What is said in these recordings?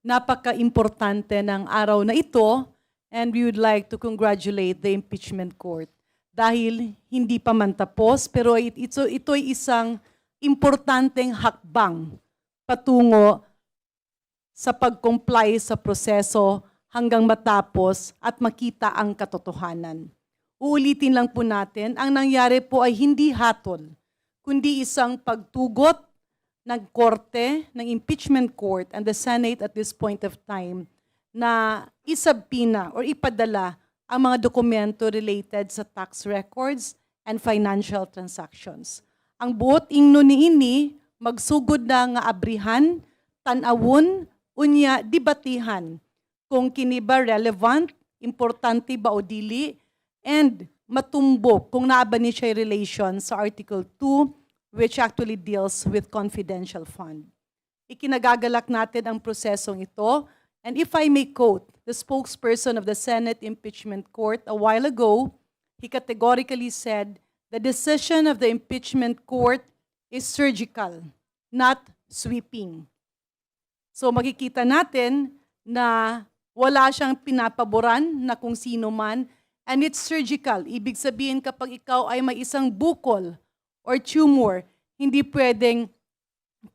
napaka-importante ng araw na ito, and we would like to congratulate the impeachment court. Dahil hindi pa man tapos, pero ito ay isang importanteng hakbang patungo sa pag-comply sa proseso hanggang matapos at makita ang katotohanan. Uulitin lang po natin, ang nangyari po ay hindi hatol, kundi isang pagtugot ng korte, ng impeachment court and the Senate at this point of time na isabpina or ipadala ang mga dokumento related sa tax records and financial transactions. Ang buot ingno niini magsugod na nga abrihan, tanawon, unya debatihan kung kini ba relevant, importante ba o dili, and matumbok kung naa ba ni siya relation sa Article 2 which actually deals with confidential fund. Ikinagagalak natin ang prosesong ito, and if I may quote the spokesperson of the Senate Impeachment Court a while ago, he categorically said, the decision of the impeachment court is surgical, not sweeping. So makikita natin na wala siyang pinapaboran na kung sino man, and it's surgical. Ibig sabihin kapag ikaw ay may isang bukol or tumor, hindi pwedeng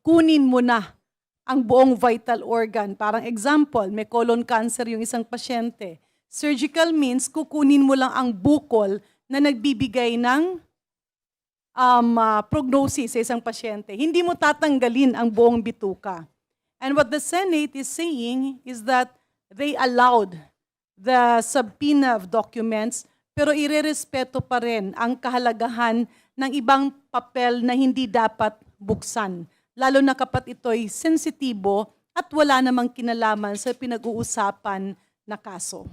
kunin mo na ang buong vital organ. Parang example, may colon cancer yung isang pasyente. Surgical means kukunin mo lang ang bukol na nagbibigay ng prognosis sa isang pasyente. Hindi mo tatanggalin ang buong bituka. And what the Senate is saying is that they allowed the subpoena of documents, pero irerespeto pa rin ang kahalagahan ng ibang papel na hindi dapat buksan. Lalo na kapag ito'y sensitibo at wala namang kinalaman sa pinag-uusapan na kaso.